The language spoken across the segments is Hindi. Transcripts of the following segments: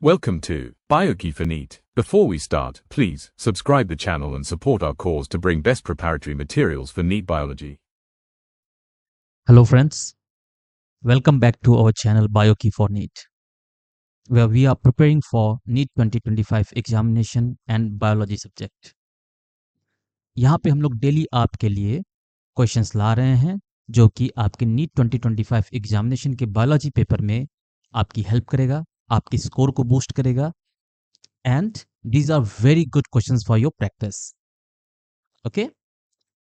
Welcome to Biokey for NEET. Before we start, please subscribe the channel and support our cause to bring best preparatory materials for NEET biology. Hello friends, welcome back to our channel Biokey for NEET, where we are preparing for NEET 2025 examination and biology subject. यहाँ पे हम लोग डेली आपके लिए क्वेश्चंस ला रहे हैं जो कि आपके NEET 2025 एग्जामिनेशन के बायोलॉजी पेपर में आपकी हेल्प करेगा, आपकी स्कोर को बूस्ट करेगा and these are very good questions for your practice. Okay,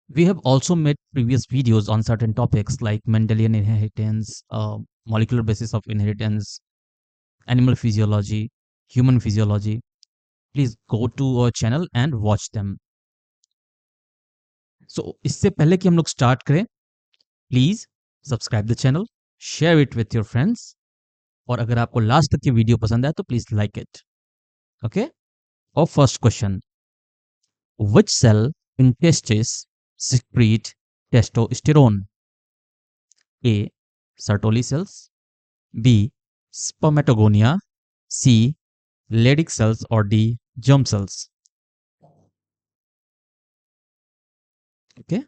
we have also made previous videos on certain topics like Mendelian inheritance, molecular basis of inheritance, animal physiology, human physiology. Please go to our channel and watch them. So इससे पहले कि हम लोग स्टार्ट करें, please subscribe the channel, share it with your friends, और अगर आपको लास्ट तक की वीडियो पसंद आए तो प्लीज लाइक इट. ओके, और first question, which cell in testis secrete testosterone? A. Sertoli cells. B. Spermatogonia. C. Leydig cells. Or D. Germ cells. Okay.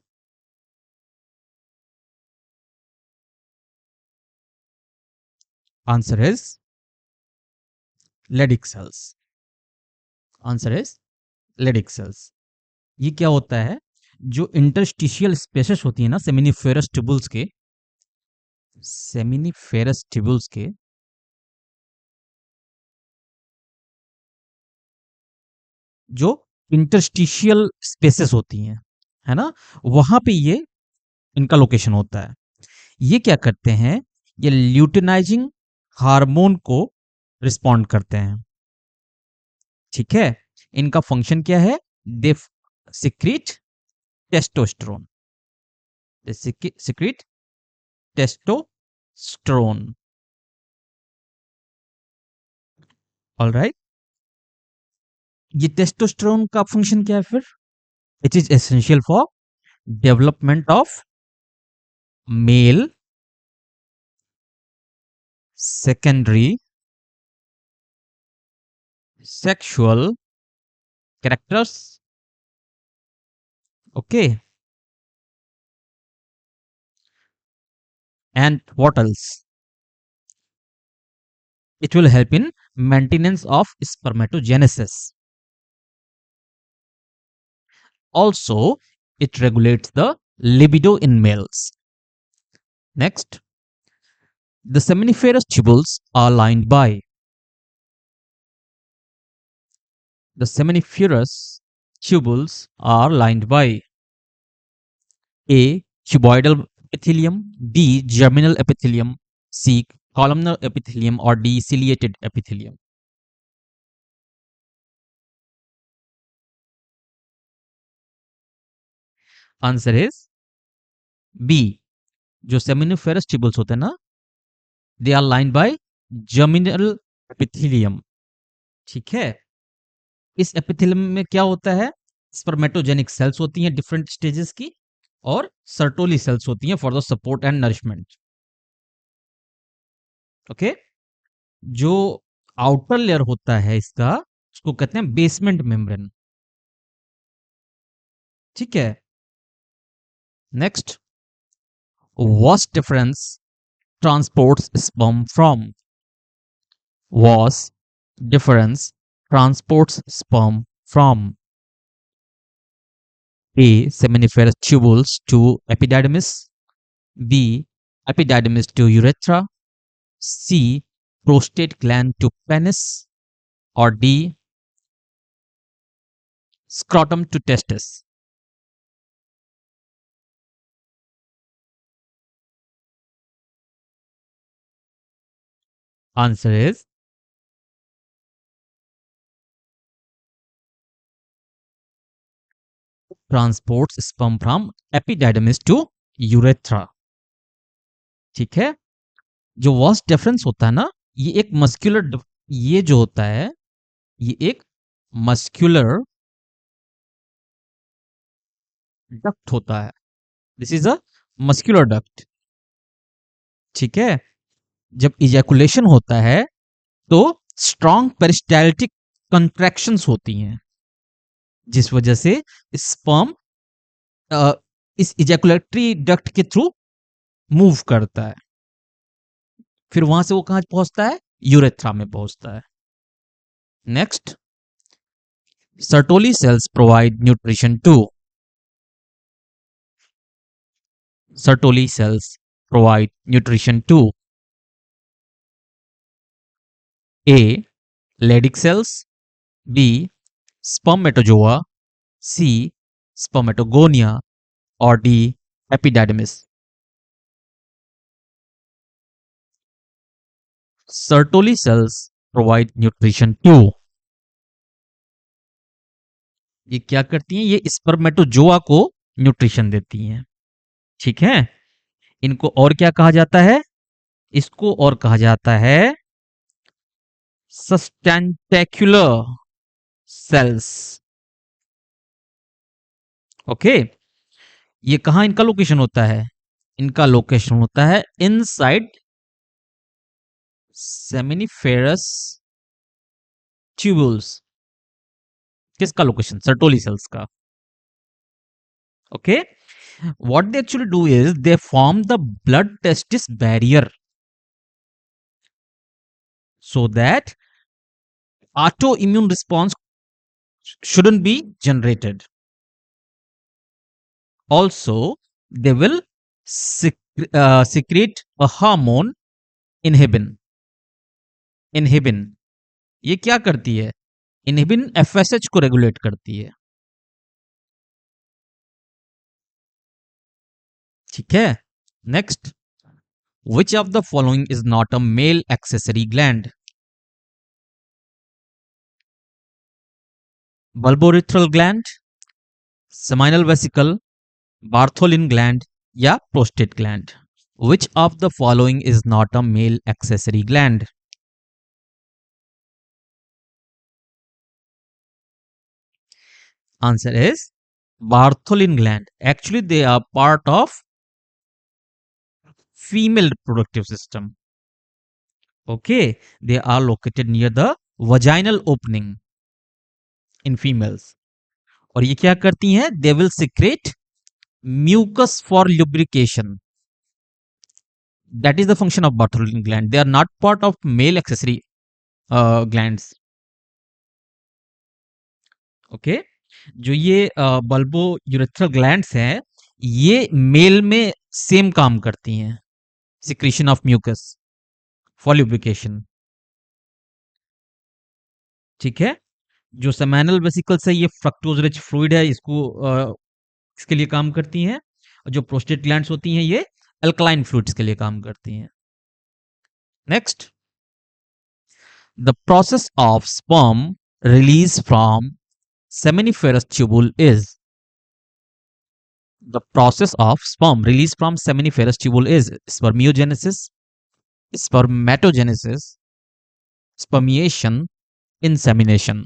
Answer is Leydig cells. Answer is Leydig cells. ये क्या होता है? जो इंटरस्टिशियल स्पेसेस होती है ना सेमिनिफेरस ट्यूबुल्स के जो इंटरस्टिशियल स्पेसेस होती हैं, है ना, वहां पे ये इनका लोकेशन होता है. ये क्या करते हैं? ये ल्यूटिनाइजिंग हार्मोन को रिस्पॉन्ड करते हैं. ठीक है, इनका फंक्शन क्या है? They secrete testosterone. They secrete testosterone. Alright, ये टेस्टोस्टेरोन का फंक्शन क्या है फिर? It is essential for development of male secondary sexual characters. Okay, and what else? It will help in maintenance of spermatogenesis. Also, it regulates the libido in males. Next, the seminiferous tubules are lined by. The seminiferous tubules are lined by A. Cuboidal epithelium, B. germinal epithelium, C. columnar epithelium, or D. ciliated epithelium. Answer is B. जो seminiferous tubules होते हैं ना, they are lined by germinal epithelium. ठीक है, इस एपिथेलियम में क्या होता है? स्पर्मेटोजेनिक सेल्स होती हैं डिफरेंट स्टेजेस की, और सर्टोली सेल्स होती हैं for the support and nourishment. Okay, जो आउटर लेयर होता है इसका, उसको कहते हैं बेसमेंट मेम्ब्रेन. ठीक है, next, vas deferens transports sperm from. Vas deferens transports sperm from A. seminiferous tubules to epididymis, B. epididymis to urethra, C. prostate gland to penis, or D. scrotum to testis. Answer is transports sperm from epididymis to urethra. ठीक है, जो वास डिफरेंस होता है ना, ये एक मस्कुलर, ये जो होता है ये एक मस्कुलर डक्ट होता है. This is a muscular duct. ठीक है, जब इजैकुलेशन होता है तो स्ट्रॉन्ग पेरिस्टाल्टिक कंट्रैक्शंस होती हैं, जिस वजह से स्पर्म इस इजैकुलेटरी डक्ट के थ्रू मूव करता है, फिर वहां से वो कहां पहुंचता है, यूरेथ्रा में पहुंचता है। Next, Sertoli cells provide nutrition to, Sertoli cells provide nutrition to A. Leydig cells, B. Spermatozoa, C. Spermatogonia, or D. Epididymis. Sertoli cells provide nutrition to, ये क्या करती हैं, ये स्पर्मेटोजोआ को न्यूट्रिशन देती हैं। ठीक है, इनको और क्या कहा जाता है, इसको और कहा जाता है सस्टेंटेक्युलर सेल्स। ओके, ये कहां इनका लोकेशन होता है, इनका लोकेशन होता है इनसाइड सेमिनिफेरस ट्यूबुल्स। किसका लोकेशन, सर्टोली सेल्स का। Okay, what they actually do is they form the blood testis barrier so that autoimmune response shouldn't be generated. Also, they will secrete a hormone inhibin. Inhibin ये क्या करती है, इनहिबिन FSH को रेगुलेट करती है। ठीक है, next, which of the following is not a male accessory gland? Bulbourethral gland, seminal vesicle, Bartholin gland या prostate gland? Which of the following is not a male accessory gland? Answer is Bartholin gland. Actually, they are part of female reproductive system. Okay, they are located near the vaginal opening in females. और ये क्या करती हैं, they will secrete mucus for lubrication. That is the function of Bartholin gland. They are not part of male accessory glands. Okay, जो ये बल्बो यूरेथ्रल ग्लैंड्स हैं, ये मेल में सेम काम करती हैं, secretion of mucus for lubrication. ठीक है, जो सेमिनल वेसिकल्स है ये फ्रक्टोज रिच फ्लूइड है, इसको इसके लिए काम करती हैं, और जो प्रोस्टेट ग्लैंड्स होती हैं ये अल्कलाइन फ्लूइड्स के लिए काम करती हैं। Next, the process of sperm release from seminiferous tubule is, the process of sperm release from seminiferous tubule is spermiogenesis, spermatogenesis, spermiation, insemination.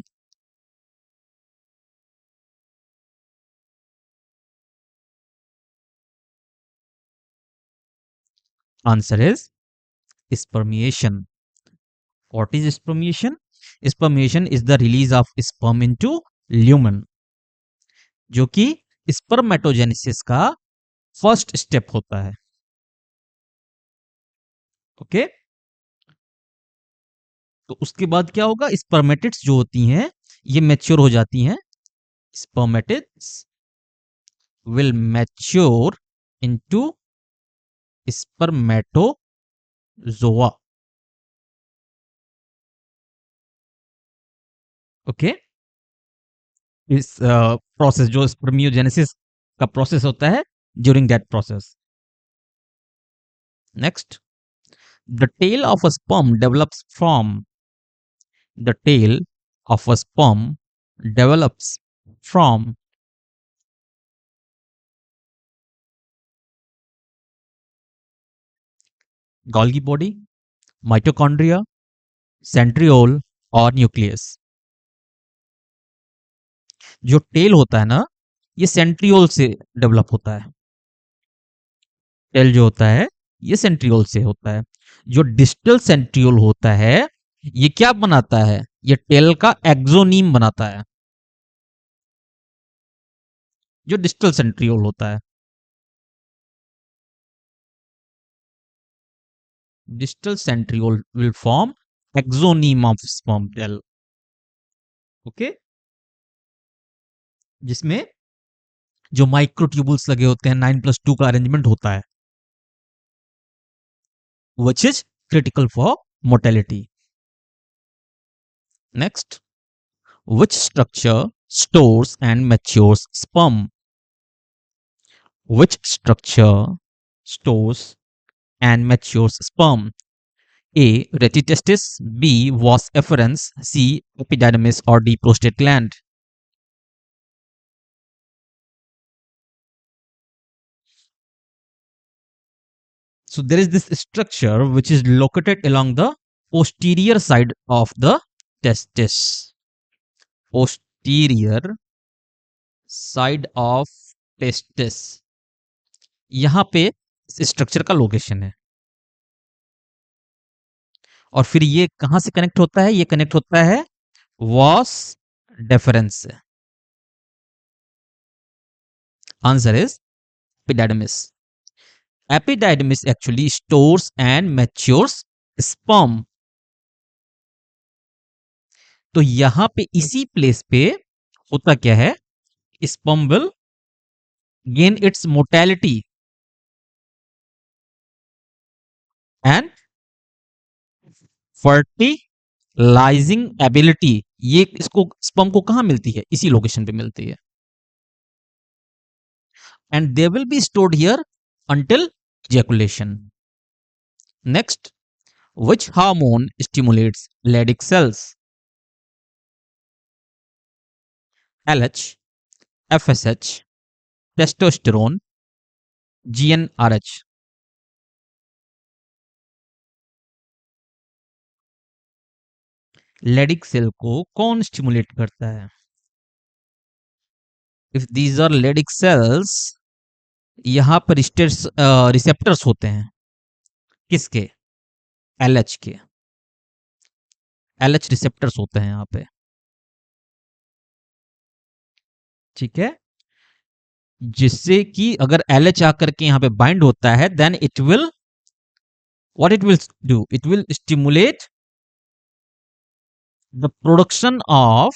Answer is spermiation. What is spermiation? Spermiation is the release of sperm into lumen, जो कि स्पर्मेटोजेनेसिस का फर्स्ट स्टेप होता है। ओके, तो उसके बाद क्या होगा, स्पर्मेटिड्स जो होती हैं ये मैच्योर हो जाती हैं। Spermatids will mature into spermatozoa. Okay, इस प्रोसेस जो स्पर्मियोजेनेसिस का प्रोसेस होता है, during that process. Next, the tail of a sperm develops from, the tail of a sperm develops from Golgi body, mitochondria, centriole और न्यूक्लियस। जो टेल होता है ना, ये सेंट्रियोल से डेवलप होता है। टेल जो होता है ये सेंट्रियोल से होता है। जो डिस्टल सेंट्रियोल होता है ये क्या बनाता है? ये टेल का एक्सोनीम बनाता है, जो डिस्टल सेंट्रियोल होता है। Distal centriole will form axoneme of sperm tail. Okay, जिसमें जो माइक्रोट्यूबुल्स लगे होते हैं, 9+2 का अरेंजमेंट होता है, which is critical for motility. Next, which structure stores and matures sperm? Which structure stores and matures sperm? A. Retitestis, B. Vas efferens, C. Epididymis, or D. Prostate gland. So there is this structure which is located along the posterior side of the testis. Posterior side of testis, यहां पे स्ट्रक्चर का लोकेशन है। और फिर ये कहां से कनेक्ट होता है? ये कनेक्ट होता है वॉस डेफरेंस से। Answer is epididymis. Epididymis actually stores and matures sperm. तो यहां पे इसी प्लेस पे होता क्या है? Sperm will gain it's mortality and fertilising ability. ये इसको स्पर्म को कहां मिलती है? इसी लोकेशन पे मिलती है। And they will be stored here until ejaculation. Next, which hormone stimulates Leydig cells? LH, FSH, testosterone, GnRH. Leydig cell को कौन स्टिमुलेट करता है? If these are Leydig cells, यहां पर रिसेप्टर्स होते हैं। किसके? LH के। LH रिसेप्टर्स होते हैं यहां पे। ठीक है, जिससे कि अगर LH आकर के यहां पे बाइंड होता है, then it will, what it will do, it will stimulate the production of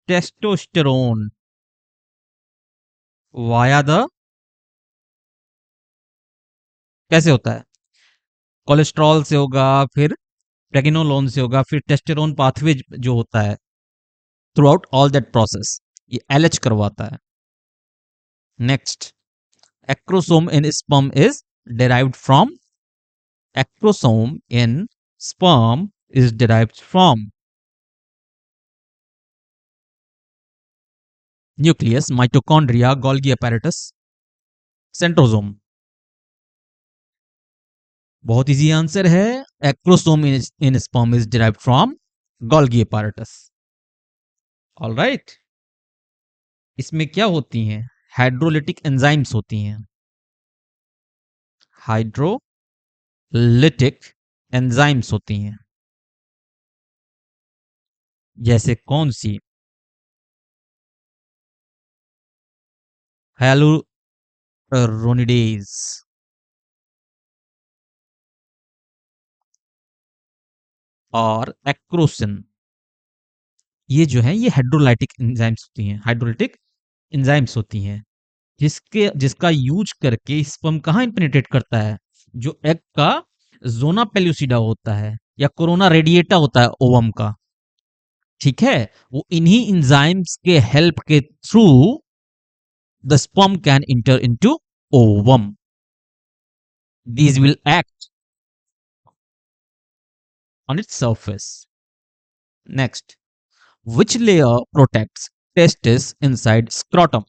testosterone via the, कैसे होता है? कोलेस्ट्रॉल से होगा, फिर प्रेग्नोलोन से होगा, फिर टेस्टेरोन पाथवे जो होता है, through out all that process ये एलएच करवाता है। Next, acrosome in sperm is derived from, acrosome in sperm is derived from nucleus, mitochondria, Golgi apparatus, centrosome। बहुत इजी आंसर है, acrosome in sperm is derived from Golgi apparatus। Alright, इसमें क्या होती हैं? हाइड्रोलिटिक एंजाइम्स होती हैं। हाइड्रोलिटिक एंजाइम्स होती हैं, जैसे कौन सी? हाइलुरोनिडेज और एक्रोसिन। ये जो है ये हाइड्रोलाइटिक एंजाइम्स होती हैं, हाइड्रोलिटिक एंजाइम्स होती हैं, जिसका यूज करके स्पर्म कहां इंपेनिट्रेट करता है? जो एग का जोना पेल्यूसिडा होता है या कोरोना रेडिएटा होता है ओवम का, ठीक है, वो इन्हीं एंजाइम्स के हेल्प के through the sperm can inter into ovum. These will act on its surface. Next, which layer protects testis inside scrotum?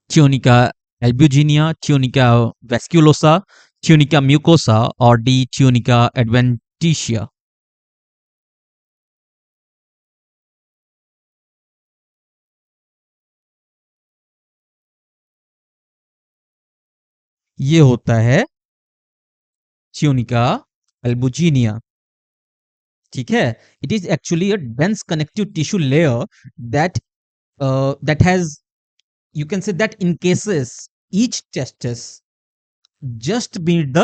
Tunica albuginea, tunica vasculosa, tunica mucosa, or D. tunica adventitia? ये होता है ट्यूनिका अल्बुजिनिया। ठीक है, it is actually a dense connective tissue layer that that has, you can say, that encases each testis just beneath the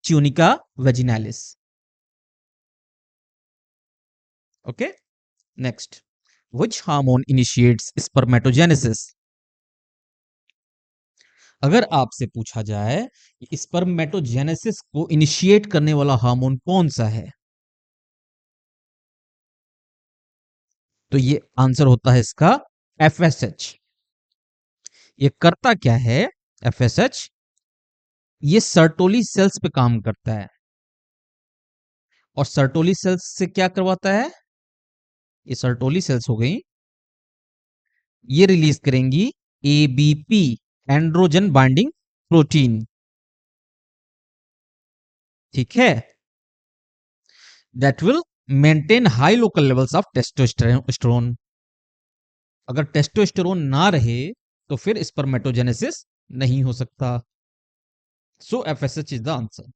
tunica vaginalis. Okay, next, which hormone initiates spermatogenesis? अगर आपसे पूछा जाए स्पर्मेटोजेनेसिस को इनिशिएट करने वाला हार्मोन कौन सा है, तो ये आंसर होता है इसका एफएसएच। ये करता क्या है एफएसएच? ये सर्टोली सेल्स पे काम करता है, और सर्टोली सेल्स से क्या करवाता है? ये सर्टोली सेल्स हो गई, ये रिलीज करेंगी एबीपी, एंड्रोजन बाइंडिंग प्रोटीन। ठीक है, that will maintain high local levels of testosterone. अगर टेस्टोस्टेरोन ना रहे तो फिर स्पर्मेटोजेनेसिस नहीं हो सकता। So FSH is the answer.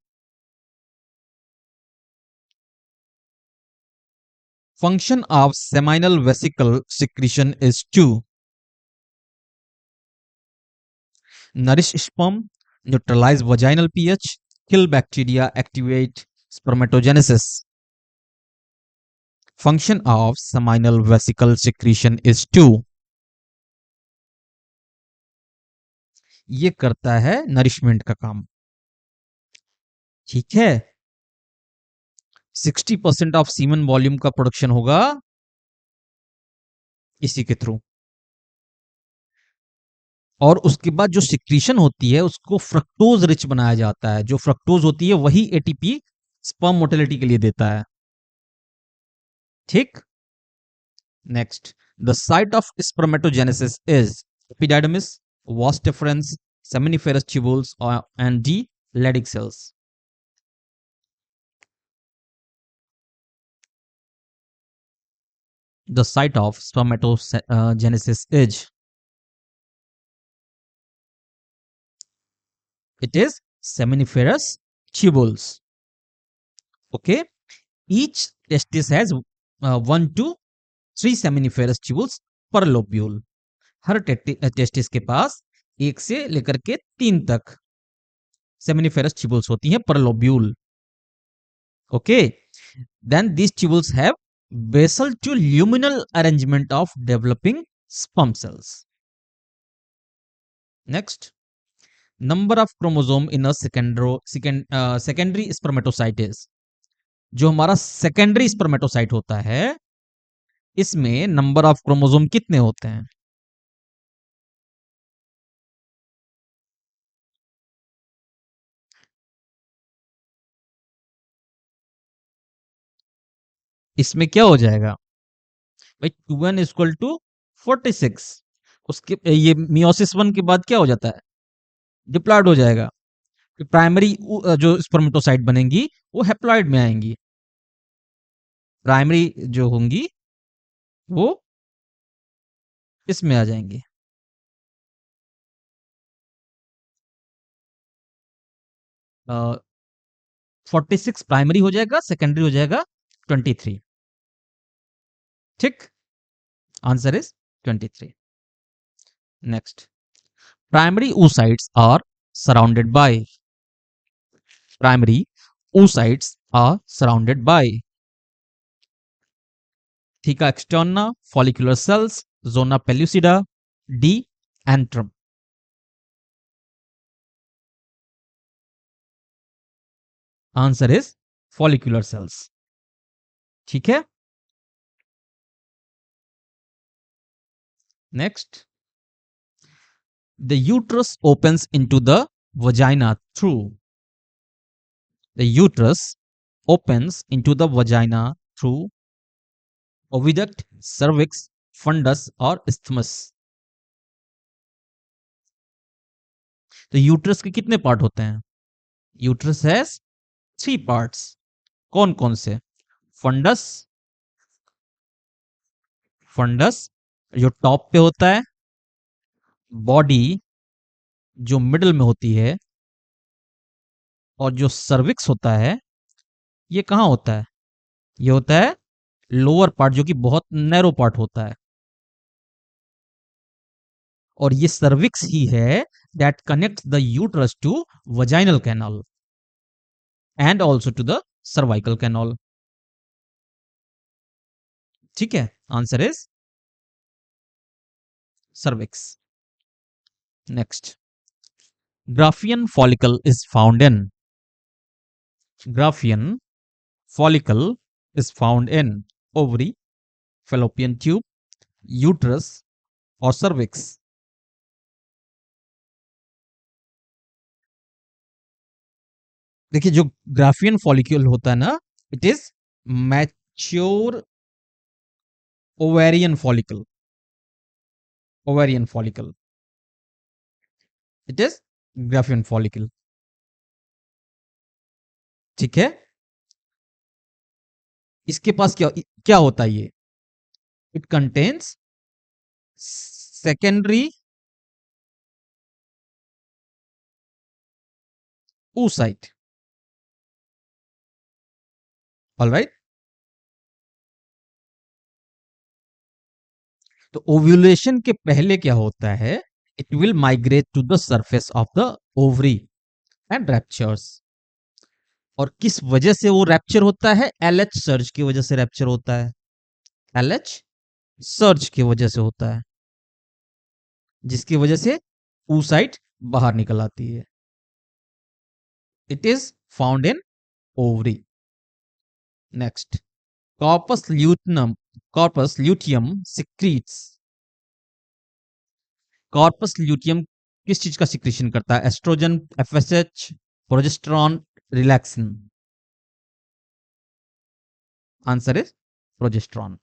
Function of seminal vesicle secretion is to nourish sperm, neutralize vaginal pH, kill bacteria, activate spermatogenesis. Function of seminal vesicle secretion is to, ये करता है नरिशमेंट का काम। ठीक है, 60% ऑफ सीमन वॉल्यूम का प्रोडक्शन होगा इसी के थ्रू, और उसके बाद जो सिक्रीशन होती है उसको फ्रक्टोज रिच बनाया जाता है। जो फ्रक्टोज होती है वही एटीपी स्पर्म मोटिलिटी के लिए देता है। ठीक, next, the site of spermatogenesis is epididymis, vas deferens, seminiferous tubules, and D Leydig cells. The site of spermatogenesis is, it is seminiferous tubules. Okay, each testis has 1 to 3 seminiferous tubules per lobule. Her testis के पास 1 से लेकर के 3 तक सेमिनिफेरस tubules होती हैं per lobule. Okay, then these tubules have basal to luminal arrangement of developing sperm cells. Next, number of chromosome in a secondary spermatocyte is, जो हमारा सेकेंडरी स्पर्मेटोसाइट होता है इसमें नंबर ऑफ क्रोमोसोम कितने होते हैं? इसमें क्या हो जाएगा भाई? 2n equal to 46। उसके ये मियोसिस 1 के बाद क्या हो जाता है? डिप्लॉयड हो जाएगा। प्राइमरी जो स्पर्मेटोसाइट बनेंगी वो हेप्लॉइड में आएंगी, प्राइमरी जो होंगी वो इसमें आ जाएंगे। 46 प्राइमरी हो जाएगा, सेकेंडरी हो जाएगा 23। ठीक, answer is 23। Next, primary oocytes are surrounded by, primary oocytes are surrounded by theca externa, follicular cells, zona pellucida, D antrum. Answer is follicular cells. ठीक है, next, the uterus opens into the vagina through, the uterus opens into the vagina through oviduct, cervix, fundus और isthmus. तो यूट्रस के कितने पार्ट होते हैं? Uterus has 3 parts. कौन कौन से? फंडस, फंडस जो टॉप पे होता है, बॉडी जो मिडल में होती है, और जो सर्विक्स होता है ये कहाँ होता है? ये होता है लोअर पार्ट, जो कि बहुत नैरो पार्ट होता है। और ये सर्विक्स ही है that connects the uterus to vaginal canal and also to the cervical canal. ठीक है, answer is cervix. Next, Graafian follicle is found in, Graafian follicle is found in ovary, fallopian tube, uterus और cervix। देखिए जो ग्राफियन फॉलिक्यूल होता है ना, it is mature ovarian follicle, ovarian follicle, it is Graafian follicle. ठीक है, इसके पास क्या क्या होता है ये? It contains secondary oocyte। Alright, तो ओव्यूलेशन के पहले क्या होता है? It will migrate to the surface of the ovary and ruptures. और किस वजह से वो रैप्चर होता है? एलएच सर्ज की वजह से रैप्चर होता है, एलएच सर्ज की वजह से होता है, जिसकी वजह से oocyte बाहर निकल आती है। It is found in ovary. Next, corpus luteum, corpus luteum secretes, corpus luteum किस चीज का सिक्रीशन करता है? Estrogen, FSH, progesterone, relaxin. Answer is progesterone.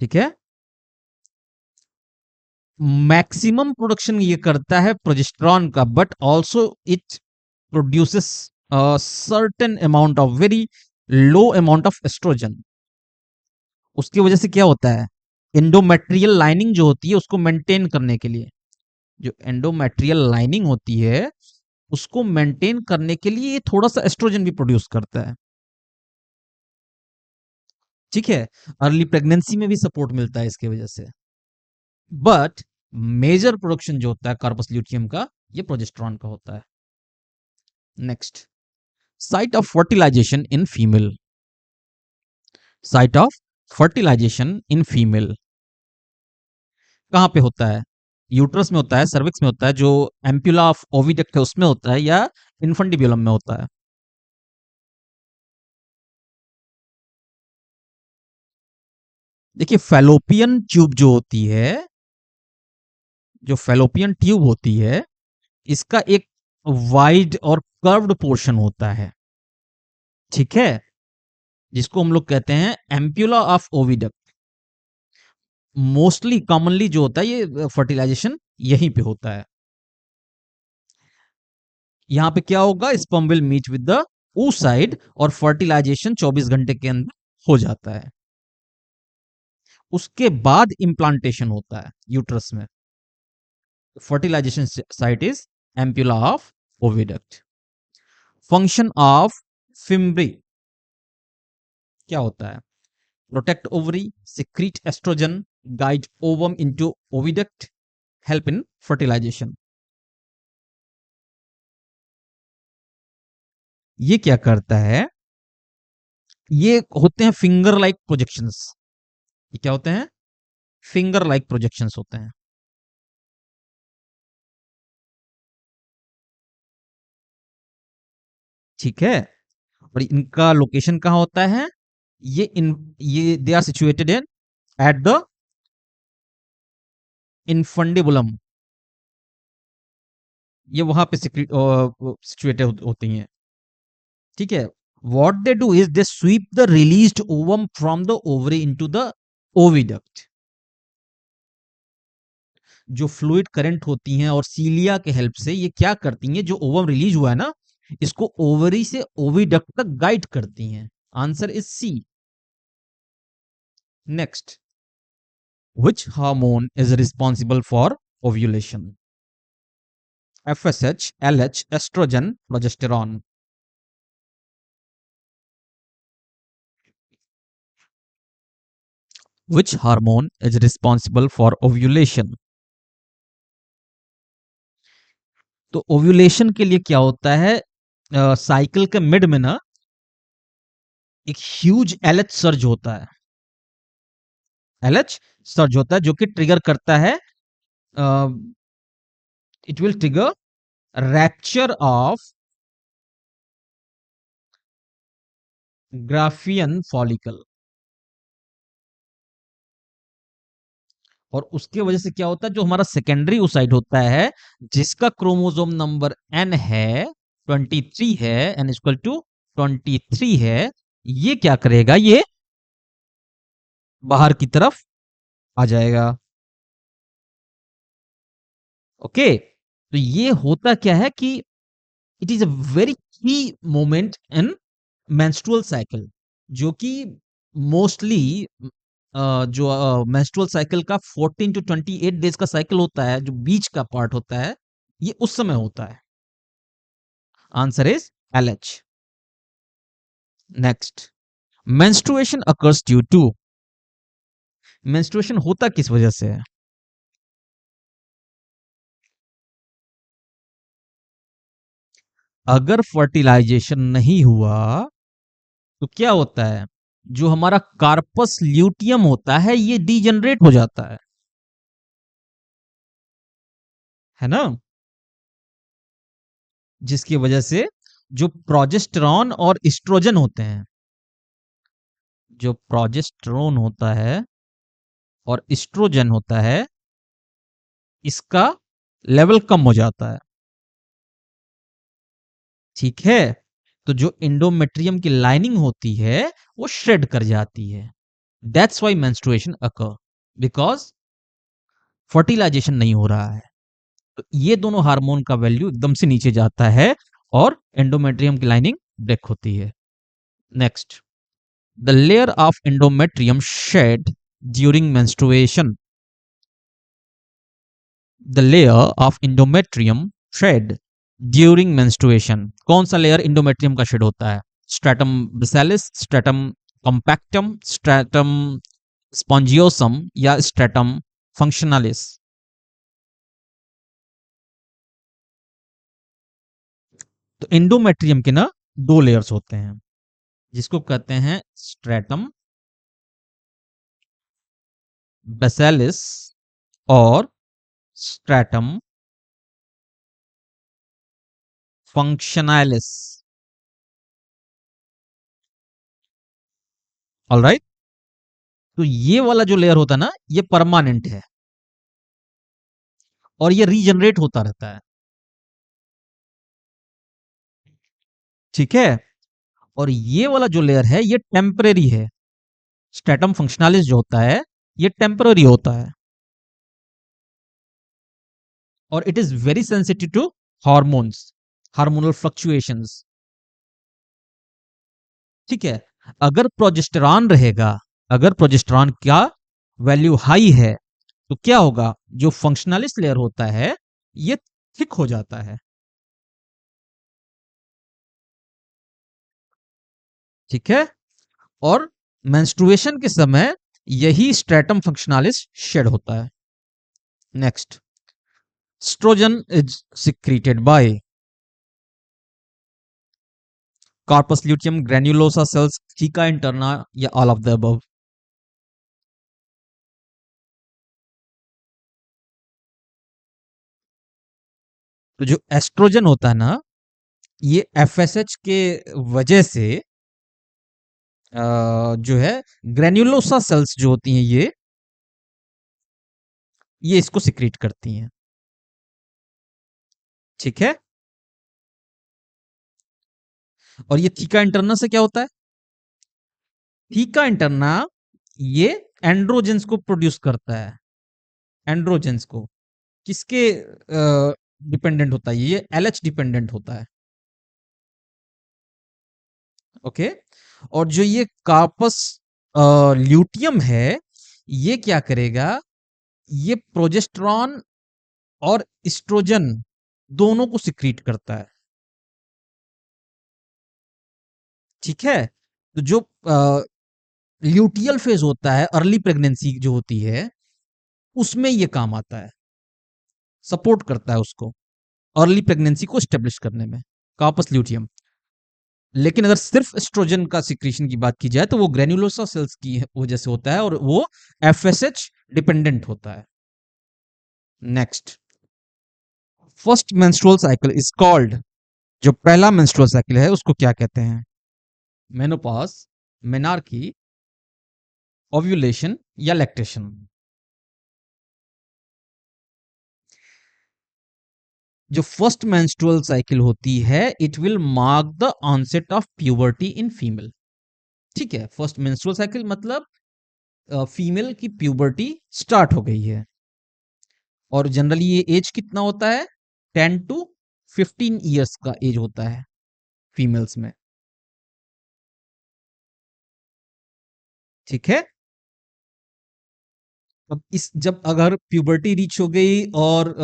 ठीक है, मैक्सिमम प्रोडक्शन ये करता है प्रोजेस्टेरॉन का, but also it produces certain amount of very low amount of estrogen. उसकी वजह से क्या होता है? एंडोमेट्रियल लाइनिंग जो होती है उसको मेंटेन करने के लिए, जो एंडोमेट्रियल लाइनिंग होती है उसको मेंटेन करने के लिए ये थोड़ा सा एस्ट्रोजन भी प्रोड्यूस करता है। ठीक है, अर्ली प्रेगनेंसी में भी सपोर्ट मिलता है इसकी वजह से, बट मेजर प्रोडक्शन जो होता है कार्पस ल्यूटियम का, ये प्रोजेस्टेरॉन का होता है। Next, site of fertilization in female, site of fertilization in female कहां पे होता है? यूट्रस में होता है, सर्विक्स में होता है, जो एम्प्यूला ऑफ ओविडक्ट है उसमें होता है, या इन्फंडिब्यूलम में होता है? देखिए फैलोपियन ट्यूब जो होती है, जो फैलोपियन ट्यूब होती है, इसका एक वाइड और कर्व्ड पोर्शन होता है। ठीक है, जिसको हम लोग कहते हैं ampulla of oviduct. Mostly commonly जो होता है ये फर्टिलाइजेशन यहीं पे होता है। यहां पे क्या होगा? Sperm will meet with the oocyte और फर्टिलाइजेशन 24 घंटे के अंदर हो जाता है। उसके बाद इंप्लांटेशन होता है यूट्रस में। Fertilization site is ampulla of oviduct. Function of fimbriae क्या होता है? Protect ovary, secrete estrogen, guide ovum into oviduct, help in fertilization. ये क्या करता है? ये होते हैं फिंगर लाइक प्रोजेक्शंस। ये क्या होते हैं? फिंगर लाइक प्रोजेक्शंस होते हैं। ठीक है, और इनका लोकेशन कहां होता है? ये they are situated in at the infundibulum, ये वहां पे सिचुएटेड होती हैं। ठीक है, what they do is they sweep the released ovum from the ovary into the oviduct। जो फ्लूइड करंट होती हैं और सीलिया के हेल्प से ये क्या करती हैं? जो ओवम रिलीज हुआ है ना, इसको ओवरी से ओविडक्ट तक गाइड करती हैं। Answer is C. Next, which hormone is responsible for ovulation? FSH, LH, estrogen, progesterone. Which hormone is responsible for ovulation? तो ओव्यूलेशन के लिए क्या होता है, साइकिल के मिड में ना एक ह्यूज एलएच सर्ज होता है, एलएच सर्ज होता है जो कि ट्रिगर करता है, it will trigger rapture of Graafian follicle, और उसके वजह से क्या होता है, जो हमारा सेकेंडरी ओसाइट होता है जिसका क्रोमोसोम नंबर एन है 23 है, एन इक्वल टू 23 है, ये क्या करेगा, ये बाहर की तरफ आ जाएगा। ओके, तो ये होता क्या है कि इट इज अ वेरी की मोमेंट इन मेंस्ट्रुअल साइकिल, जो कि मोस्टली जो मेंस्ट्रुअल साइकिल का 14 टू 28 डेज का साइकिल होता है, जो बीच का पार्ट होता है, ये उस समय होता है। Answer is LH। Next, menstruation occurs due to, menstruation होता किस वजह से है? अगर फर्टिलाइजेशन नहीं हुआ तो क्या होता है, जो हमारा कार्पस ल्यूटियम होता है ये डीजनरेट हो जाता है ना, जिसकी वजह से जो प्रोजेस्टेरॉन और एस्ट्रोजन होते हैं, जो प्रोजेस्टेरॉन होता है और एस्ट्रोजन होता है, इसका लेवल कम हो जाता है। ठीक है, तो जो इंडोमेट्रियम की लाइनिंग होती है वो श्रेड कर जाती है। That's why menstruation occur, because fertilization नहीं हो रहा है। तो ये दोनों हार्मोन का वैल्यू एकदम से नीचे जाता है और एंडोमेट्रियम की लाइनिंग ब्रेक होती है। Next, the layer of endometrium shed during menstruation, the layer of endometrium shed during menstruation, कौन सा लेयर इंडोमेट्रियम का शेड होता है? Stratum basalis, stratum compactum, stratum spongiosum या स्ट्रेटम फंक्शनलिस? तो इंडोमेट्रियम के ना दो लेयर्स होते हैं, जिसको कहते हैं स्ट्रेटम बेसिलिस और स्ट्रेटम फंक्शनलिस। ऑलराइट, तो ये वाला जो लेयर होता है ना, ये परमानेंट है और ये रीजनरेट होता रहता है। ठीक है, और ये वाला जो लेयर है ये टेम्परेरी है। स्ट्रेटम फंक्शनलिस जो होता है ये टेम्पररी होता है और it is very sensitive to hormones, hormonal fluctuations. ठीक है, अगर प्रोजेस्टेरॉन रहेगा, अगर प्रोजेस्टेरॉन का वैल्यू हाई है तो क्या होगा, जो फंक्शनलिस्ट लेयर होता है ये थिक हो जाता है। ठीक है, और मेंस्ट्रुएशन के समय यही स्ट्रेटम फंक्शनलिस शेड होता है। Next, estrogen is secreted by corpus luteum, granulosa cells, theca interna या all of the above? तो जो एस्ट्रोजन होता है ना, ये एफएसएच के वजह से जो है ग्रेन्युलोसा सेल्स जो होती हैं ये इसको सिक्रीट करती हैं। ठीक है, और ये थीका इंटरना से क्या होता है? थीका इंटरना ये एंड्रोजेंस को प्रोड्यूस करता है। एंड्रोजेंस को किसके डिपेंडेंट होता है? ये एलएच डिपेंडेंट होता है। ओके, और जो ये कार्पस ल्यूटियम है ये क्या करेगा, ये प्रोजेस्टेरॉन और एस्ट्रोजन दोनों को सिक्रीट करता है। ठीक है, तो जो ल्यूटियल फेज होता है, अर्ली प्रेगनेंसी जो होती है, उसमें ये काम आता है, सपोर्ट करता है उसको अर्ली प्रेगनेंसी को स्टेब्लिश करने में, कार्पस ल्यूटियम। लेकिन अगर सिर्फ एस्ट्रोजन का सिक्रीशन की बात की जाए तो वो ग्रेन्युलोसा सेल्स की वजह से होता है और वो एफएसएच डिपेंडेंट होता है। Next, first menstrual cycle is called, जो पहला मेंस्ट्रुअल साइकिल है उसको क्या कहते हैं? मेनोपॉज, मेनार्की, ओव्यूलेशन या लैक्टेशन? जो फर्स्ट मेंस्ट्रुअल साइकिल होती है, it will mark the onset of puberty in female. ठीक है, फर्स्ट मेंस्ट्रुअल साइकिल मतलब फीमेल की प्यूबर्टी स्टार्ट हो गई है। और जनरली ये एज कितना होता है? 10 to 15 ईयर्स का एज होता है फीमेल्स में। ठीक है, अब इस जब अगर प्यूबर्टी रीच हो गई और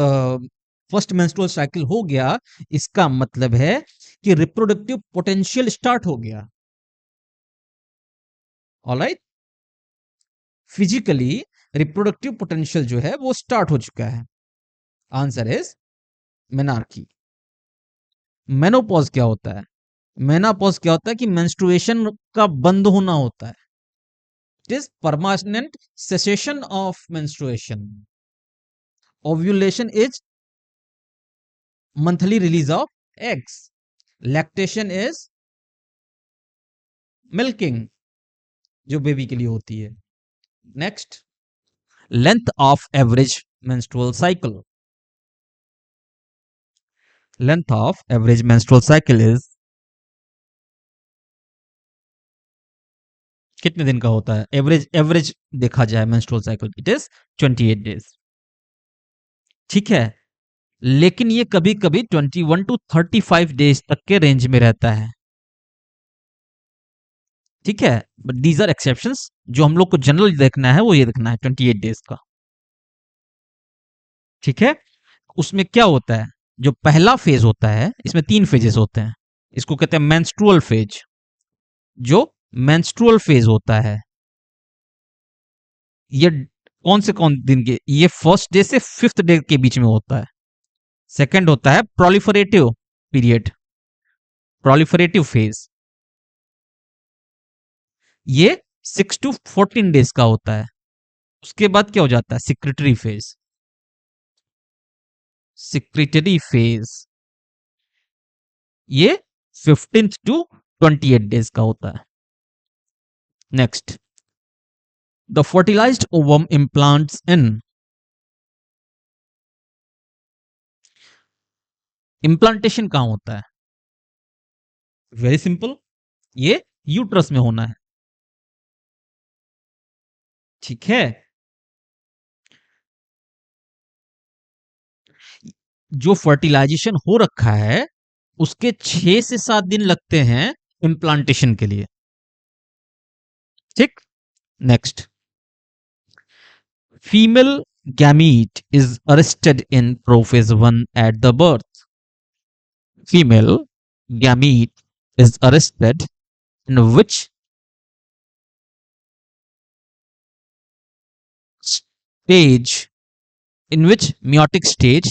फर्स्ट मेंस्ट्रुअल साइकिल हो गया, इसका मतलब है कि रिप्रोडक्टिव पोटेंशियल स्टार्ट हो गया। ऑलराइट, फिजिकली रिप्रोडक्टिव पोटेंशियल जो है वो स्टार्ट हो चुका है। Answer is menarche. मेनोपॉज क्या होता है? मेनोपॉज क्या होता है कि मेंस्ट्रुएशन का बंद होना होता है। It is permanent cessation of menstruation. Ovulation is monthly release of eggs. Lactation is milking, जो बेबी के लिए होती है। Next, length of average menstrual cycle. Length of average menstrual cycle is, कितने दिन का होता है? एवरेज एवरेज देखा जाए menstrual cycle, it is 28 days. ठीक है, लेकिन ये कभी कभी 21 to 35 डेज तक के रेंज में रहता है। ठीक है, बट दीज आर एक्सेप्शंस। जो हम लोग को जनरल देखना है वो ये देखना है 28 डेज का। ठीक है, उसमें क्या होता है? जो पहला फेज होता है, इसमें 3 फेजेस होते हैं, इसको कहते हैं मेंस्ट्रुअल फेज। जो मेंस्ट्रुअल फेज होता है, ये कौन दिन के? ये फर्स्ट डे से 5th डे के बीच में होता है। सेकंड होता है प्रोलिफरेटिव पीरियड, प्रोलिफरेटिव फेज, ये 6 to 14 डेज का होता है। उसके बाद क्या हो जाता है? Secretary phase. सिक्रेटरी फेज ये 15th to 28 डेज का होता है। Next, the fertilized ovum implants in, implantation कहां होता है? वेरी सिंपल, ये यूट्रस में होना है। ठीक है, जो फर्टिलाइजेशन हो रखा है उसके 6 से 7 दिन लगते हैं इम्प्लांटेशन के लिए। ठीक, next, female gamete is arrested in prophase 1 at the birth. Female gamete is arrested in which stage, in which meiotic stage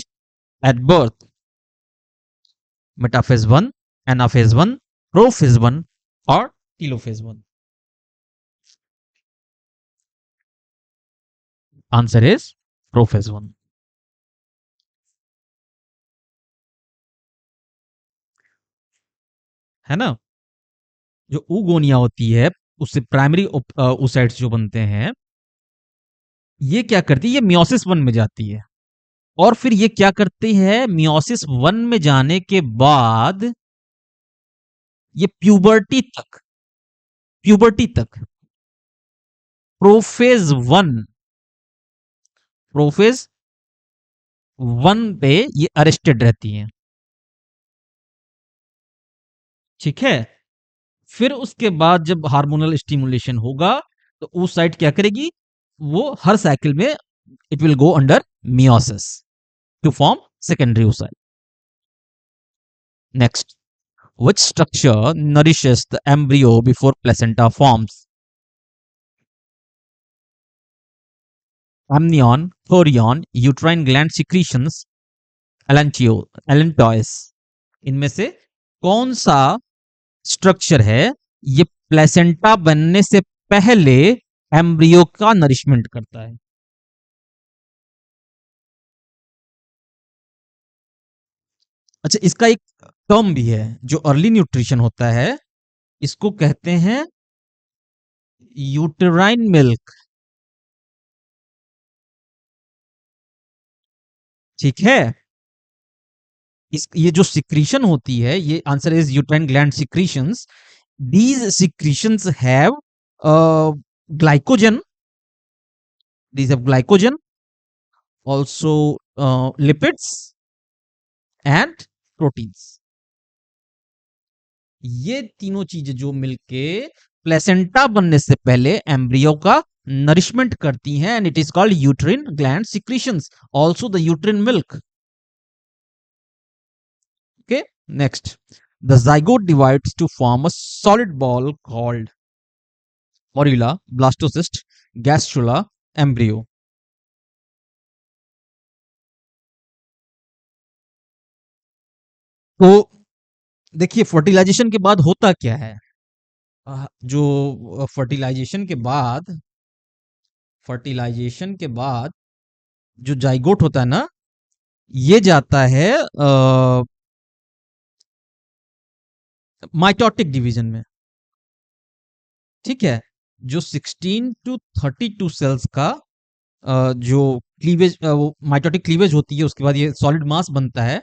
at birth? Metaphase 1, anaphase 1, prophase 1 or telophase 1? Answer is prophase 1. है ना? जो oogonia होती है उससे प्राइमरी oocytes जो बनते हैं, ये क्या करती है? ये मियोसिस 1 में जाती है और फिर ये क्या करती है? मियोसिस 1 में जाने के बाद ये प्यूबर्टी तक प्रोफेज 1 पे ये अरेस्टेड रहती हैं। ठीक है, फिर उसके बाद जब हार्मोनल स्टिमुलेशन होगा तो उस साइट क्या करेगी? वो हर साइकिल में it will go under meiosis to form secondary oocyte। Next, which structure nourishes the embryo before placenta forms? Amnion, chorion, uterine gland secretions, allantois. इनमें से कौन सा स्ट्रक्चर है ये प्लेसेंटा बनने से पहले एम्ब्रियो का नरिशमेंट करता है? अच्छा, इसका एक टर्म भी है जो अर्ली न्यूट्रिशन होता है, इसको कहते हैं यूटेराइन मिल्क। ठीक है, इस ये जो सिक्रीशन होती है, ये answer is uterine gland secretions. These secretions have glycogen, these have glycogen, also lipids and proteins. ये तीनों चीजें जो मिलके प्लेसेंटा बनने से पहले एम्ब्रियो का नरिशमेंट करती हैं, and it is called uterine gland secretions, also the uterine milk. Okay, next, the zygote divides to form a solid ball called morula, blastocyst, gastrula, embryo. तो देखिए, फर्टिलाइजेशन के बाद होता क्या है? जो फर्टिलाइजेशन के बाद जो जाइगोट होता है ना, ये जाता है माइटोटिक डिवीजन में। ठीक है, जो 16 टू 32 सेल्स का जो क्लीवेज, माइटोटिक क्लीवेज होती है, उसके बाद ये सॉलिड मास बनता है,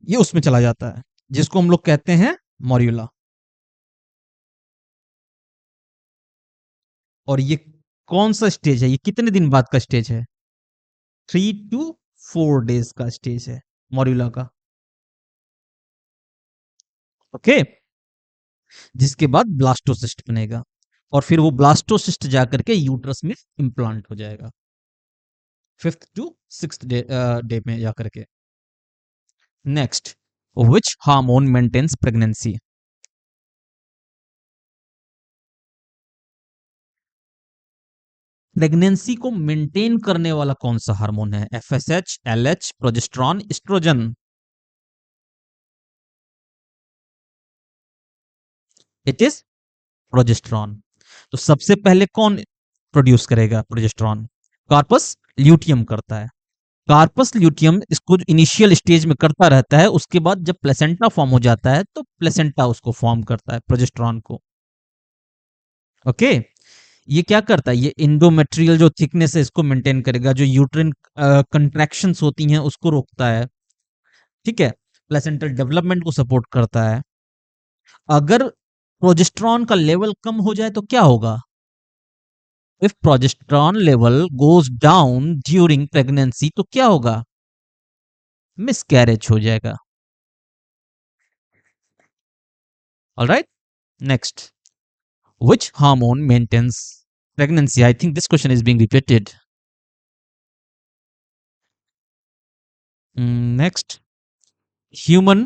ये उसमें चला जाता है, जिसको हम लोग कहते हैं मॉर्यूला। और ये कौन सा स्टेज है? ये कितने दिन बाद का स्टेज है? 3 to 4 डेज का स्टेज है मॉर्यूला का। ओके, जिसके बाद ब्लास्टोसिस्ट बनेगा, और फिर वो ब्लास्टोसिस्ट जाकर के यूट्रस में इंप्लांट हो जाएगा 5th to 6th डे में जाकर के। Next, which hormone maintains pregnancy? Pregnancy को मेंटेन करने वाला कौन सा हार्मोन है? FSH, LH, progesterone, estrogen? It is progesterone. तो सबसे पहले कौन प्रोड्यूस करेगा प्रोजेस्टेरॉन? कार्पस ल्यूटियम करता है। कार्पस ल्यूटियम इसको इनिशियल स्टेज में करता रहता है, उसके बाद जब प्लेसेंटा फॉर्म हो जाता है तो प्लेसेंटा उसको फॉर्म करता है, प्रोजेस्टेरॉन को। ओके, ये क्या करता है? ये इंडोमेट्रियल जो थिकनेस है इसको मेंटेन करेगा, जो यूट्रिन कंट्रैक्शंस होती हैं उसको रोकता है। ठीक है, प्लेसेंटल डेवलपमेंट को सपोर्ट करता है। अगर प्रोजेस्टेरॉन का लेवल कम हो जाए तो क्या होगा? If progesterone level goes down during pregnancy तो क्या होगा? मिसकैरेज हो जाएगा। Alright, next, which hormone maintains pregnancy? I think this question is being repeated. Next, human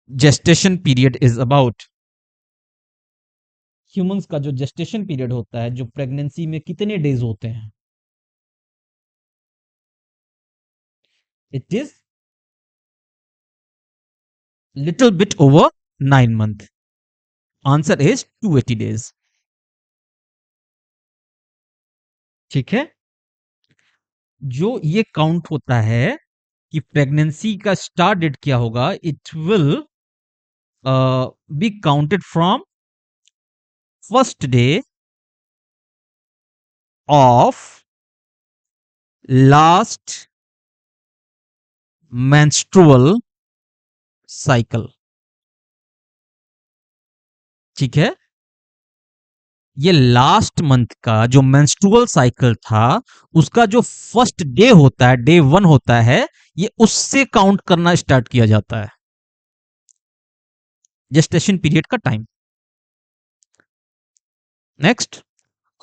gestation period is about, humans का जो gestation period होता है, जो प्रेगनेंसी में कितने डेज होते हैं? It is little bit over 9 month. Answer is 280 days. ठीक है, जो ये काउंट होता है कि प्रेगनेंसी का स्टार्ट डेट क्या होगा, it will be counted from first day of last menstrual cycle. ठीक है, ये लास्ट मंथ का जो मेंस्ट्रुअल साइकिल था उसका जो फर्स्ट डे होता है, डे 1 होता है, ये उससे काउंट करना स्टार्ट किया जाता है, जेस्टेशन पीरियड का time. Next,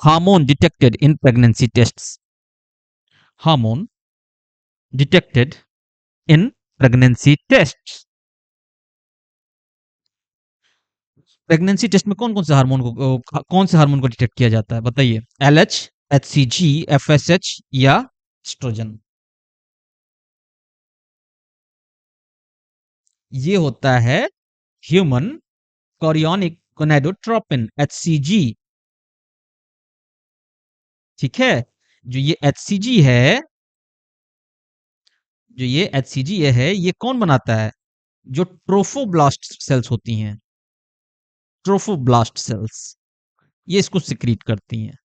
hormone detected in pregnancy tests. Hormone detected in pregnancy tests. Pregnancy test में कौन कौन से हार्मोन को कौन से हार्मोन को डिटेक्ट किया जाता है बताइए? LH, HCG, FSH या एस्ट्रोजन? ये होता है ह्यूमन कोरियोनिक गोनाडोट्रोपिन, HCG। ठीक है, जो ये HCG है, जो ये HCG है, ये कौन बनाता है? जो ट्रोफोब्लास्ट सेल्स होती हैं, ट्रोफोब्लास्ट सेल्स, ये इसको सिक्रीट करती हैं।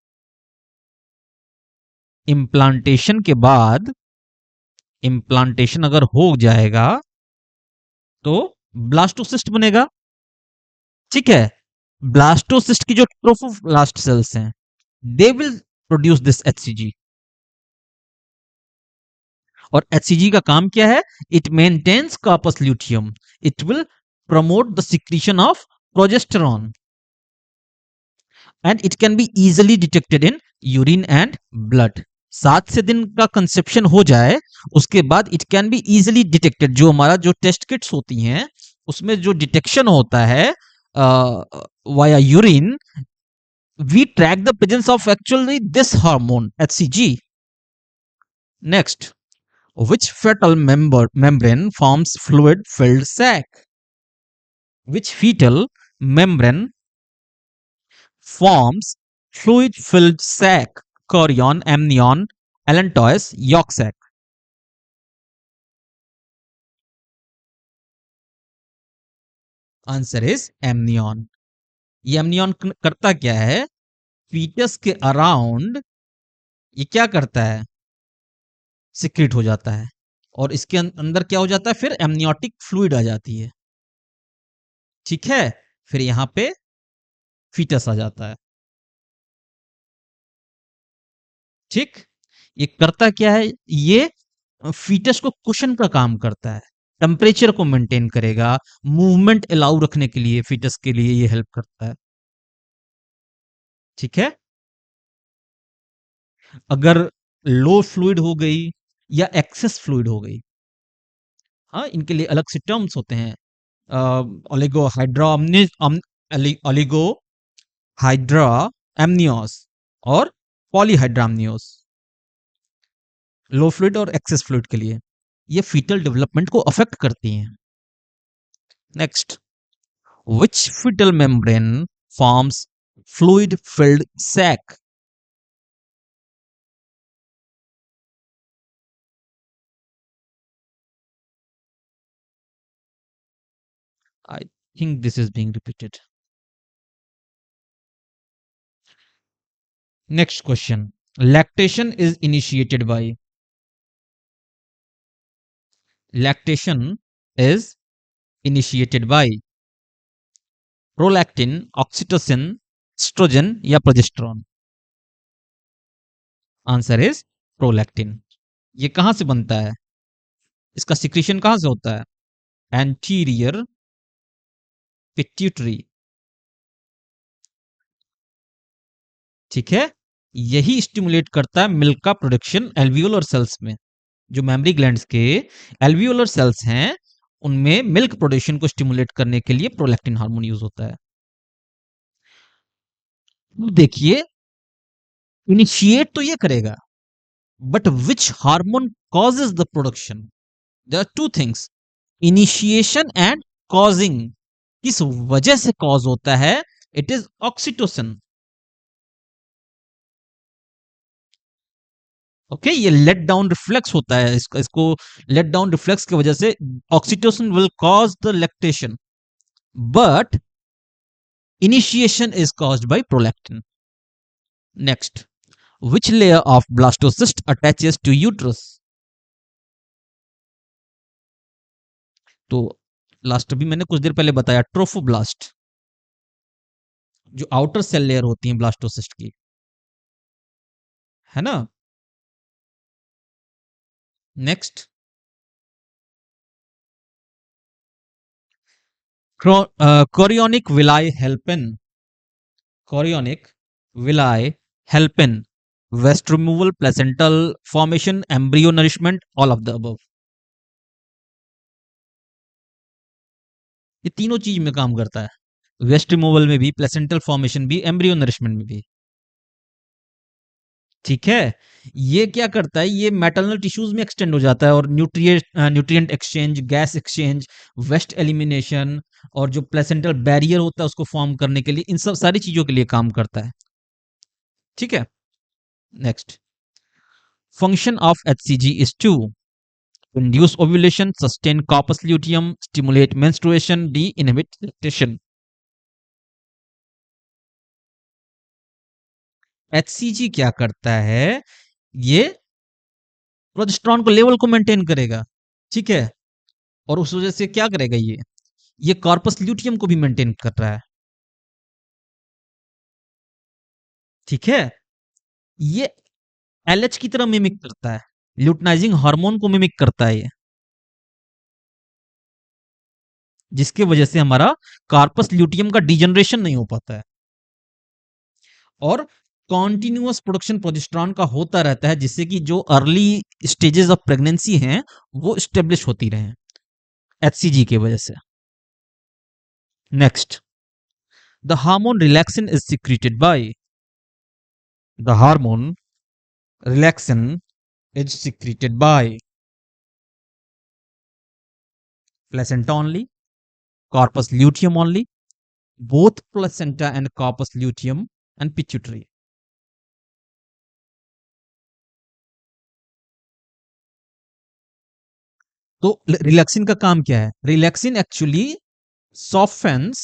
इम्प्लांटेशन के बाद, इम्प्लांटेशन अगर हो जाएगा तो ब्लास्टोसिस्ट बनेगा। ठीक है, ब्लास्टोसिस्ट की जो ट्रोफोब्लास्ट सेल्स हैं, they will produce this HCG। और HCG का काम क्या है? It maintains corpus luteum, it will promote the secretion of progesterone and it can be easily detected in urine and blood. 7 से दिन का कंसेप्शन हो जाए उसके बाद it can be easily detected. जो हमारा जो टेस्ट किट्स होती हैं उसमें जो डिटेक्शन होता है via urine, we track the presence of actually this hormone HCG। Next, which fetal membrane forms fluid filled sac? Which fetal membrane forms fluid filled sac? Chorion, amnion, allantois, yolk sac? Answer is amnion। ये amnion करता क्या है? फीटस के अराउंड ये क्या करता है? सिक्रीट हो जाता है और इसके अंदर क्या हो जाता है? फिर एमनियोटिक फ्लूइड आ जाती है। ठीक है, फिर यहां पे फीटस आ जाता है। ठीक, ये करता क्या है? ये फीटस को कुशन का काम करता है, टेम्परेचर को मेंटेन करेगा, मूवमेंट अलाउ रखने के लिए फीटस के लिए ये हेल्प करता है। ठीक है, अगर लो फ्लूइड हो गई या एक्सेस फ्लूइड हो गई, हाँ, इनके लिए अलग से टर्म्स होते हैं। ओलिगो हाइड्रा ओलिगो हाइड्रा एमनियोस और पॉलीहाइड्रामनियोस, लो फ्लूइड और एक्सेस फ्लूइड के लिए ये फीटल डेवलपमेंट को अफेक्ट करती हैं। Next, which fetal membrane forms fluid filled sac? I think this is being repeated. Next question, lactation is initiated by, lactation is initiated by prolactin, oxytocin, estrogen या progesterone? Answer is prolactin. ये कहां से बनता है? इसका सिक्रीशन कहां से होता है? Anterior pituitary. ठीक है, यही स्टिमुलेट करता है मिल्क का प्रोडक्शन एल्वियोलर सेल्स में। जो मेमरी ग्लैंड्स के एल्वियोलर सेल्स हैं उनमें मिल्क प्रोडक्शन को स्टिमुलेट करने के लिए प्रोलैक्टिन हार्मोन यूज होता है। देखिए, इनिशिएट तो ये करेगा, but which hormone causes the production? There are two things, initiation and causing. किस वजह से कॉज होता है? It is oxytocin. ओके, ये लेट डाउन रिफ्लेक्स होता है, इसको लेट डाउन रिफ्लेक्स की वजह से oxytocin will cause the lactation, but initiation is caused by prolactin. Next, which layer of blastocyst attaches to uterus? तो लास्ट भी मैंने कुछ देर पहले बताया, ट्रोफोब्लास्ट, जो आउटर सेल लेयर होती है ब्लास्टोसिस्ट की, है ना। Next, chorionic villi help in, chorionic villi help in, waste removal, placental formation, embryo nourishment, all of the above. ये तीनों चीज में काम करता है। वेस्ट रिमूवल में भी, प्लेसेंटल फॉर्मेशन भी, एम्ब्रियो नरिशमेंट में भी। ठीक है, ये क्या करता है, ये मेटर्नल टिश्यूज में एक्सटेंड हो जाता है और nutrient exchange, gas exchange, waste elimination और जो प्लेसेंटल बैरियर होता है उसको फॉर्म करने के लिए, इन सब सारी चीजों के लिए काम करता है। ठीक है, next, function of HCG is to induce ovulation, sustain corpus luteum, stimulate menstruation, inhibit lactation। HCG क्या करता है, ये प्रोजेस्टेरॉन को लेवल को मेंटेन करेगा। ठीक है, और उस वजह से क्या करेगा, ये कॉर्पस ल्यूटियम को भी मेंटेन कर रहा है। ठीक है, ये LH की तरह मिमिक करता है, ल्यूटनाइजिंग हार्मोन को मिमिक करता है ये, जिसकी वजह से हमारा कार्पस ल्यूटियम का डिजनरेशन नहीं हो पाता है और कॉन्टिन्यूअस प्रोडक्शन प्रोजेस्टेरॉन का होता रहता है, जिससे कि जो अर्ली स्टेजेस ऑफ प्रेगनेंसी हैं वो स्टेब्लिश होती रहे HCG की वजह से। Next, the hormone relaxin is secreted by, the hormone relaxin is secreted by placenta only, corpus luteum only, both placenta and corpus luteum and pituitary। तो रिलैक्सिन का काम क्या है, relaxin actually softens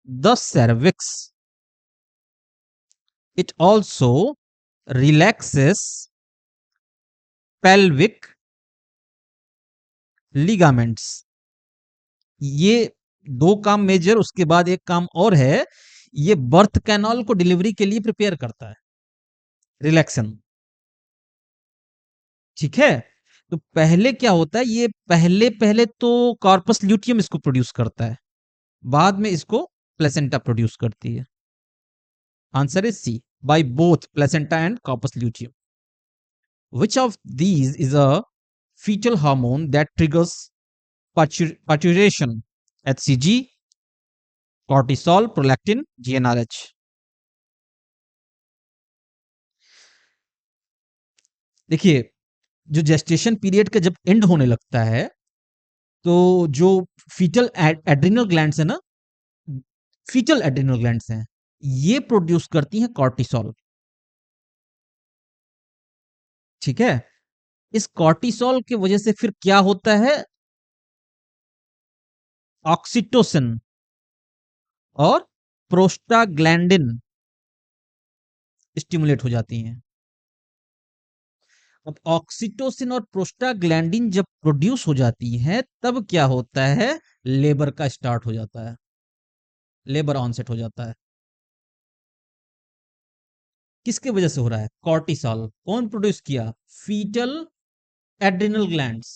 the cervix, it also relaxes pelvic ligaments। ये दो काम मेजर, उसके बाद एक काम और है, ये बर्थ कैनाल को डिलीवरी के लिए प्रिपेयर करता है रिलैक्सन। ठीक है, तो पहले क्या होता है, ये पहले पहले तो कॉर्पस ल्यूटियम इसको प्रोड्यूस करता है, बाद में इसको प्लेसेंटा प्रोड्यूस करती है। Answer is C, by both placenta and corpus luteum. Which of these is a fetal hormone that triggers parturition? HCG, cortisol, prolactin, GnRH। देखिए, जो जेस्टेशन पीरियड का जब एंड होने लगता है, तो जो फीटल एड्रिनल ग्लैंड्स है ना, फीटल एड्रिनल ग्लैंड्स हैं, ये प्रोड्यूस करती हैं कॉर्टिसोल। ठीक है, इस कॉर्टिसोल की वजह से फिर क्या होता है, ऑक्सीटोसिन और प्रोस्टाग्लैंडिन स्टिमुलेट हो जाती हैं। अब ऑक्सीटोसिन और प्रोस्टाग्लैंडिन जब प्रोड्यूस हो जाती है, तब क्या होता है, लेबर का स्टार्ट हो जाता है, लेबर ऑनसेट हो जाता है। किसके वजह से हो रहा है, कॉर्टिसोल। कौन प्रोड्यूस किया, फीटल एड्रिनल ग्लैंड्स।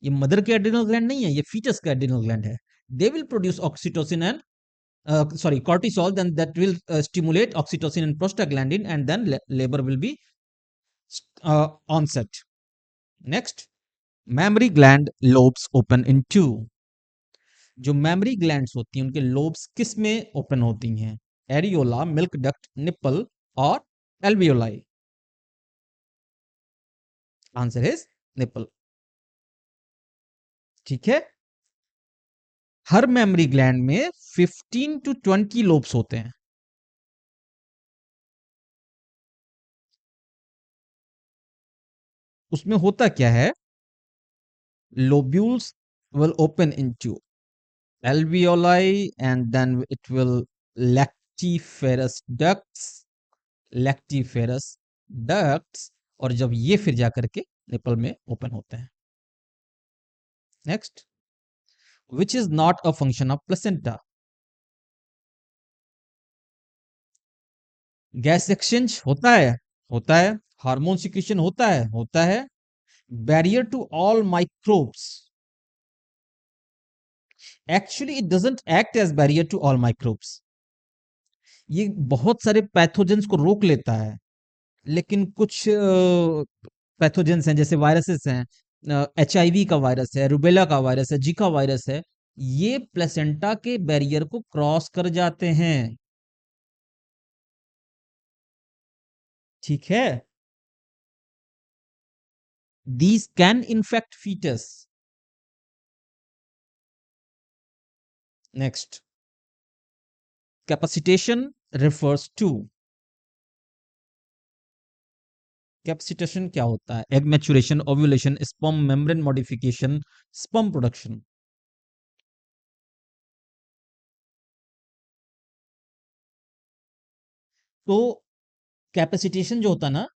ये मदर के एड्रिनल ग्लैंड नहीं है, ये फीटस का एड्रिनल ग्लैंड है। दे will produce oxytocin and sorry cortisol, then that will stimulate oxytocin and prostaglandin, and then labor will be onset। next, mammary gland lobes open in two। जो मेमरी ग्लैंड्स होती हैं उनके लोब्स किस में ओपन होती हैं, एरियोला, मिल्क डक्ट, निप्पल और एल्वियोलाई। Answer is nipple. ठीक है, हर मेमरी ग्लैंड में 15 to 20 लोब्स होते हैं। उसमें होता क्या है, lobules will open into alveoli and then it will lactiferous ducts और जब ये फिर जाकर के निपल में ओपन होते हैं। Next, which is not a function of placenta? Gas exchange होता है, हार्मोन सिक्रीशन होता है, barrier to all microbes, actually it doesn't act as barrier to all microbes. ये बहुत सारे पैथोजेंस को रोक लेता है, लेकिन कुछ पैथोजेंस हैं, जैसे वायरसेस हैं, HIV का वायरस है, रूबेला का वायरस है, जीका वायरस है, ये प्लेसेंटा के बैरियर को क्रॉस कर जाते हैं। ठीक है, these can infect fetus. Next, capacitation refers to, capacitation क्या होता है? Egg maturation, ovulation, sperm membrane modification, sperm production. तो कैपेसिटेशन जो होता है ना,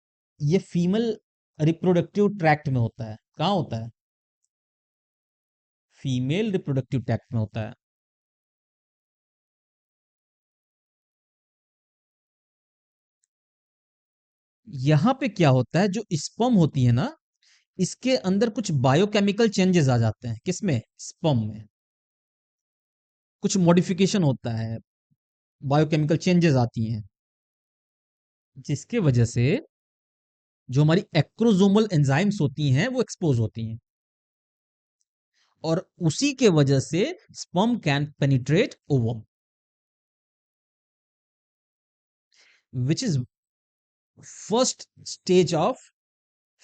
ये फीमेल रिप्रोडक्टिव ट्रैक्ट में होता है। कहाँ होता है? फीमेल रिप्रोडक्टिव ट्रैक्ट में होता है। यहां पे क्या होता है, जो स्पर्म होती है ना, इसके अंदर कुछ बायोकेमिकल चेंजेस आ जाते हैं। किसमें? स्पर्म में कुछ मॉडिफिकेशन होता है, बायोकेमिकल चेंजेस आती हैं, जिसके वजह से जो हमारी एक्रोसोमल एंजाइम्स होती हैं वो एक्सपोज होती हैं, और उसी के वजह से sperm can penetrate ovum, which is first stage of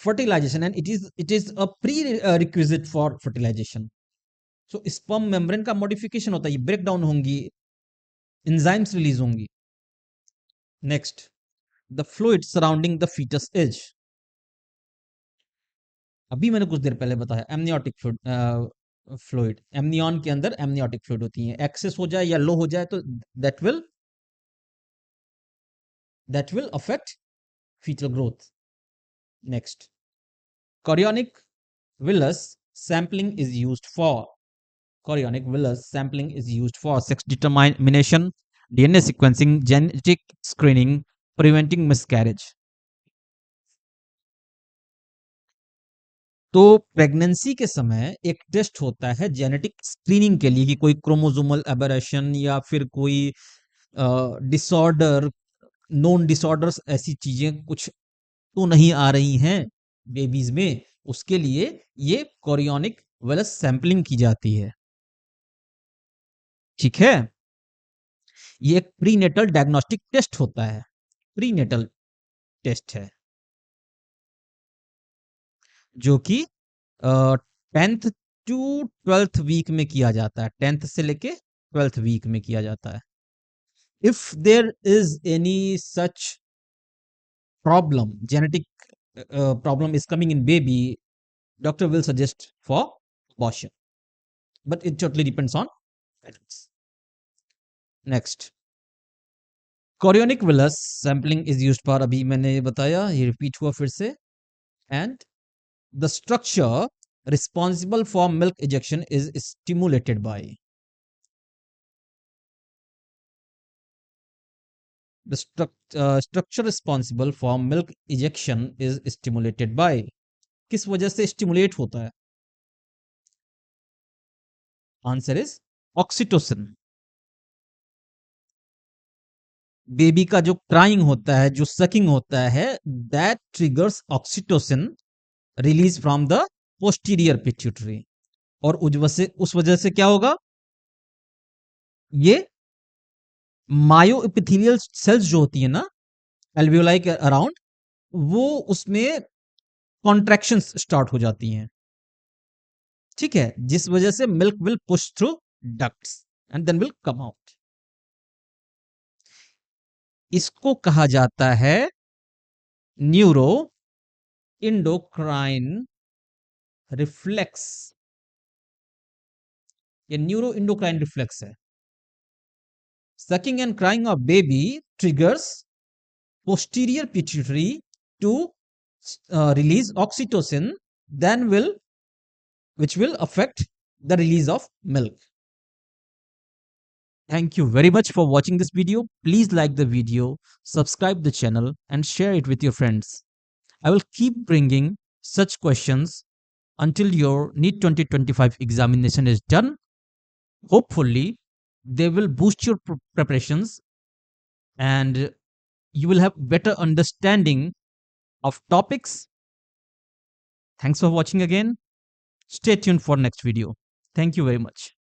fertilization, and it is a prerequisite for fertilization. So sperm membrane का मॉडिफिकेशन होता है, ये ब्रेक डाउन होंगी, एंजाइम्स रिलीज होंगी। Next, the fluid surrounding the foetus as. अभी मैंने कुछ देर पहले बताया, एमनियोटिक फ्लूइड, एमनियन के अंदर एमनियोटिक फ्लूइड होती है। एक्सेस हो जाए या लो हो जाए तो that will affect fetal growth. Next, chorionic villus sampling is used for, chorionic villus sampling is used for sex determination, DNA sequencing, genetic screening, preventing miscarriage. तो प्रेगनेंसी के समय एक टेस्ट होता है जेनेटिक स्क्रीनिंग के लिए कि कोई क्रोमोसोमल एबरेशन या फिर कोई डिसऑर्डर, नॉन डिसऑर्डर्स, ऐसी चीजें कुछ तो नहीं आ रही हैं बेबीज में। उसके लिए ये कोरियोनिक वेलस सैंपलिंग की जाती है। ठीक है, ये एक प्रीनेटल डायग्नोस्टिक टेस्ट होता है, प्रीनेटल टेस्ट है, जो कि 10th टू 12th वीक में किया जाता है, 10th से लेके 12th वीक में किया जाता है। If there is any such problem, genetic problem is coming in baby, doctor will suggest for abortion, but it totally depends on parents. Next, chorionic villus sampling is used for, अभी मैंने ये बताया, ये रिपीट हुआ फिर से, and the structure responsible for milk ejection is stimulated by, the structure responsible for milk ejection is stimulated by, किस वजह से स्टिमुलेट होता है? Answer is oxytocin. बेबी का जो क्राइंग होता है, जो सकिंग होता है, that triggers oxytocin release from the posterior pituitary, और उस वजह से क्या होगा, ये मायो एपिथेलियल सेल्स जो होती है ना एल्वियोलाई के अराउंड, वो उसमें कॉन्ट्रैक्शंस स्टार्ट हो जाती हैं। ठीक है, जिस वजह से milk will push through ducts and then will come out. इसको कहा जाता है न्यूरो इंडोक्राइन रिफ्लेक्स, ये न्यूरो इंडोक्राइन रिफ्लेक्स है। Sucking and crying of baby triggers posterior pituitary to release oxytocin, which will affect the release of milk. Thank you very much for watching this video. Please like the video, subscribe the channel and share it with your friends. I will keep bringing such questions until your NEET 2025 examination is done. Hopefully, they will boost your preparations and you will have better understanding of topics. Thanks for watching again. Stay tuned for next video. Thank you very much.